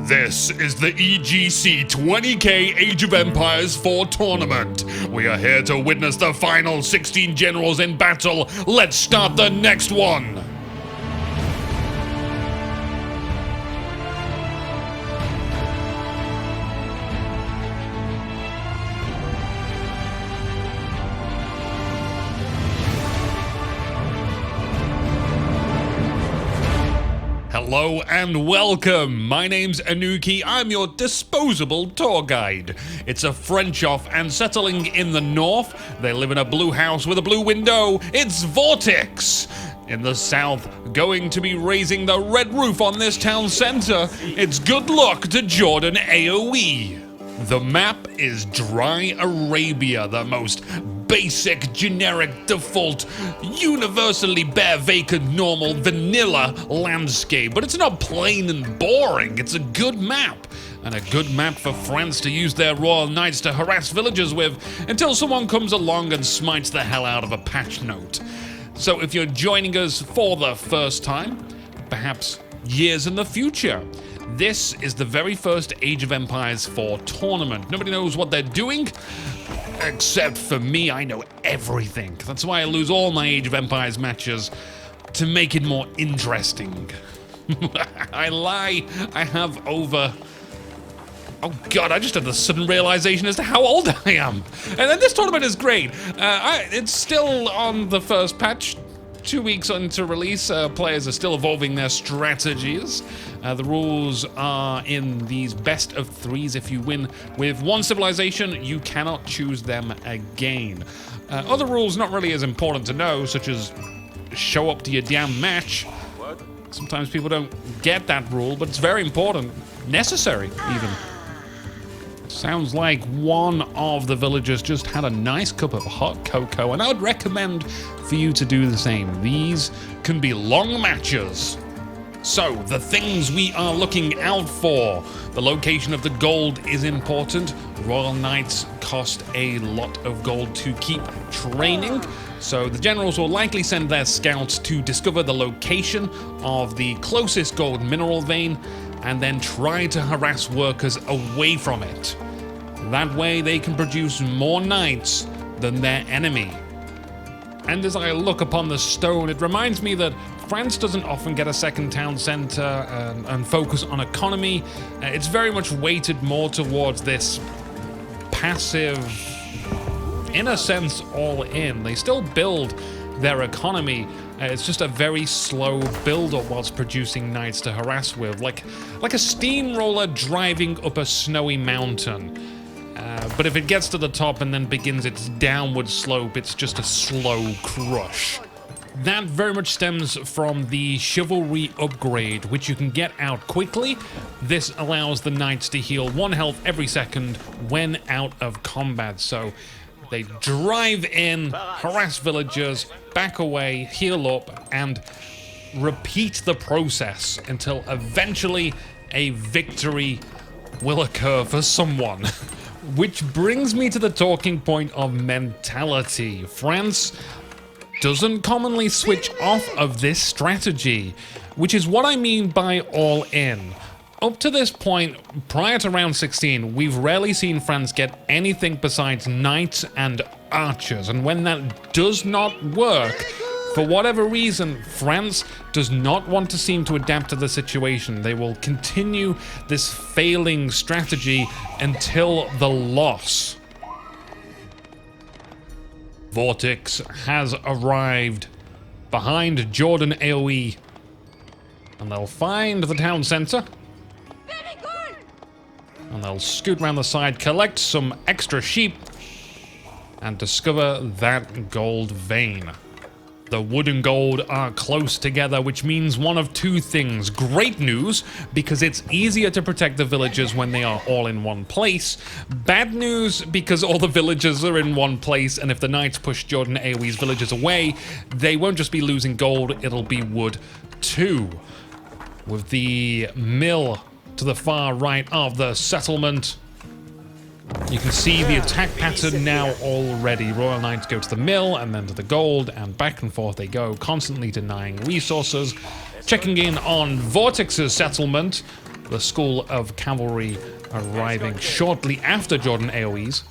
This is the EGC 20k Age of Empires 4 tournament. We are here to witness the final 16 generals in battle. Let's start the next one. Hello and welcome. My name's Anuki. I'm your disposable tour guide. It's a French off and settling in the north. They live in a blue house with a blue window. It's Vortix. In the south, going to be raising the red roof on this town center. It's good luck to Jordan AoE. The map is Dry Arabia, the most basic, generic, default, universally bare, vacant, normal, vanilla landscape. But it's not plain and boring. It's a good map. And a good map for France to use their royal knights to harass villagers with until someone comes along and smites the hell out of a patch note. So if you're joining us for the first time, perhaps years in the future, this is the very first Age of Empires 4 tournament. Nobody knows what they're doing, except for me. I know everything. That's why I lose all my Age of Empires matches, to make it more interesting. I lie. I have over... Oh god, I just had the sudden realization as to how old I am. And then this tournament is great. It's still on the first patch. 2 weeks into release, players are still evolving their strategies. The rules are in these best of threes. If you win with one civilization, you cannot choose them again. Other rules not really as important to know, such as show up to your damn match. Sometimes people don't get that rule, but it's very important. Necessary, even. Sounds like one of the villagers just had a nice cup of hot cocoa, and I would recommend for you to do the same. These can be long matches. So, the things we are looking out for. The location of the gold is important. Royal Knights cost a lot of gold to keep training, so the generals will likely send their scouts to discover the location of the closest gold mineral vein and then try to harass workers away from it. That way they can produce more knights than their enemy. And as I look upon the stone, it reminds me that France doesn't often get a second town center and focus on economy. It's very much weighted more towards this passive, in a sense, all in. They still build their economy. It's just a very slow build-up whilst producing knights to harass with, like a steamroller driving up a snowy mountain. But if it gets to the top and then begins its downward slope, it's just a slow crush. That very much stems from the chivalry upgrade, which you can get out quickly. This allows the knights to heal 1 health every second when out of combat. So they drive in, harass villagers, back away, heal up, and repeat the process until eventually a victory will occur for someone. Which brings me to the talking point of mentality. France doesn't commonly switch off of this strategy, which is what I mean by all in. Up to this point, prior to round 16, we've rarely seen France get anything besides knights and archers, and when that does not work, for whatever reason, France does not want to seem to adapt to the situation. They will continue this failing strategy until the loss. Vortix has arrived behind Jordan AoE, and they'll find the town center. And they'll scoot around the side, collect some extra sheep, and discover that gold vein. The wood and gold are close together, which means one of two things. Great news, because it's easier to protect the villagers when they are all in one place. Bad news, because all the villagers are in one place, and if the knights push Jordan AoE's villagers away, they won't just be losing gold, it'll be wood too. With the mill to the far right of the settlement, you can see the attack pattern now already. Royal Knights go to the mill and then to the gold, and back and forth they go, constantly denying resources. Checking in on Vortix's settlement, the School of Cavalry arriving shortly after Jordan AoEs.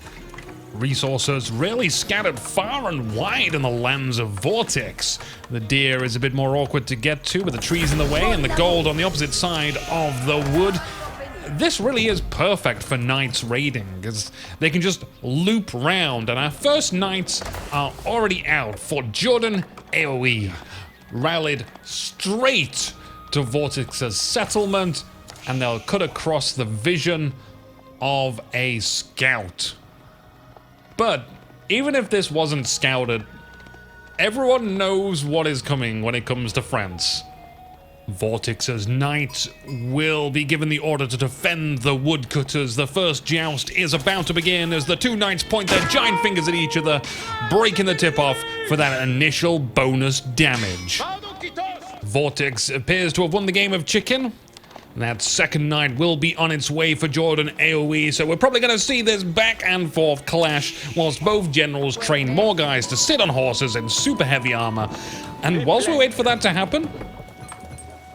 Resources really scattered far and wide in the lands of Vortix. The deer is a bit more awkward to get to with the trees in the way and the gold on the opposite side of the wood. This really is perfect for knights raiding, because they can just loop round, and our first knights are already out for Jordan AoE. Rallied straight to Vortix's settlement, and they'll cut across the vision of a scout. But even if this wasn't scouted, everyone knows what is coming when it comes to France. Vortix's knights will be given the order to defend the woodcutters. The first joust is about to begin as the two knights point their giant fingers at each other, breaking the tip-off for that initial bonus damage. Vortix appears to have won the game of chicken. That second knight will be on its way for Jordan AoE, so we're probably going to see this back and forth clash whilst both generals train more guys to sit on horses in super heavy armor. And whilst we wait for that to happen,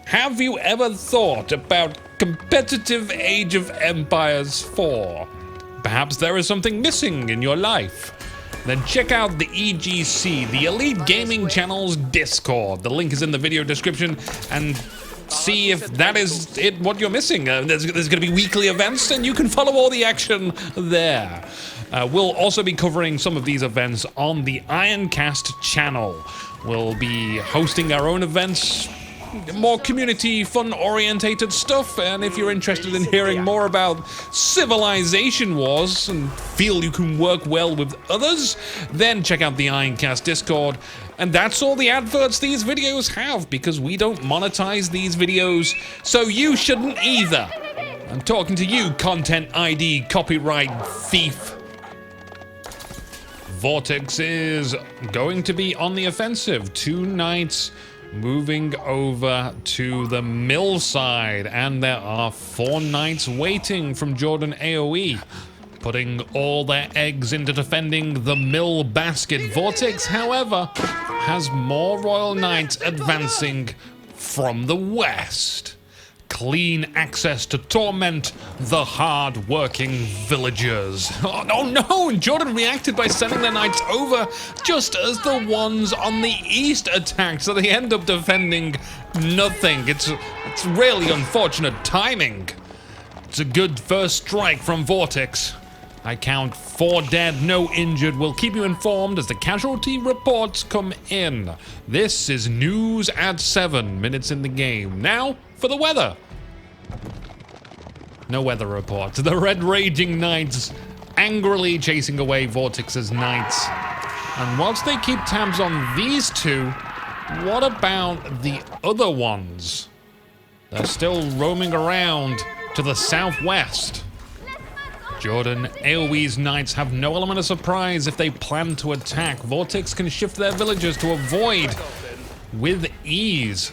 have you ever thought about competitive Age of Empires 4? Perhaps there is something missing in your life. Then check out the EGC, the Elite Gaming Channel's Discord. The link is in the video description, and see if that is what you're missing. There's going to be weekly events, and you can follow all the action there. We'll also be covering some of these events on the Ironcast channel. We'll be hosting our own events, more community, fun-orientated stuff, and if you're interested in hearing more about civilization wars and feel you can work well with others, then check out the Ironcast Discord. And that's all the adverts these videos have, because we don't monetize these videos, so you shouldn't either. I'm talking to you, Content ID copyright thief. Vortix is going to be on the offensive. Two knights moving over to the mill side, and there are 4 knights waiting from Jordan AoE, putting all their eggs into defending the mill basket. Vortix, however, has more royal knights advancing from the west. Clean access to torment the hard-working villagers. Oh no! Jordan reacted by sending their knights over just as the ones on the east attacked, so they end up defending nothing. It's really unfortunate timing. It's a good first strike from Vortix. I count 4 dead, no injured. We'll keep you informed as the casualty reports come in. This is news at 7 minutes in the game. Now for the weather. No weather report. The Red Raging Knights angrily chasing away Vortix's knights. And whilst they keep tabs on these two, what about the other ones? They're still roaming around to the southwest. Jordan AoE's knights have no element of surprise if they plan to attack. Vortix can shift their villagers to avoid with ease.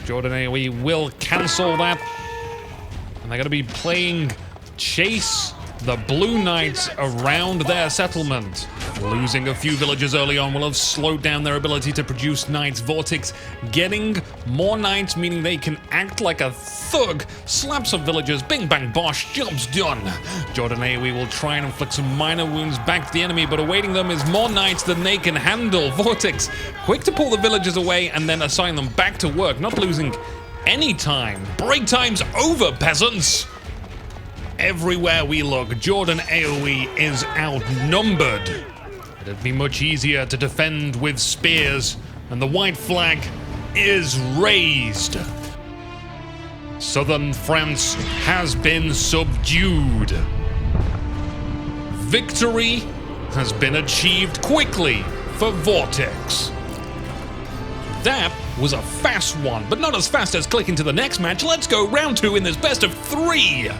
Jordan AoE will cancel that, and they're going to be playing chase the blue knights around their settlement. Losing a few villagers early on will have slowed down their ability to produce knights. Vortix getting more knights, meaning they can act like a thug, slap some villagers, bing bang bosh, job's done. Jordan AoE will try and inflict some minor wounds back to the enemy, but awaiting them is more knights than they can handle. Vortix quick to pull the villagers away and then assign them back to work, not losing any time. Break time's over, peasants! Everywhere we look, Jordan AoE is outnumbered. It'd be much easier to defend with spears, and the white flag is raised. Southern France has been subdued. Victory has been achieved quickly for Vortix. That was a fast one, but not as fast as clicking to the next match. Let's go round 2 in this best of 3.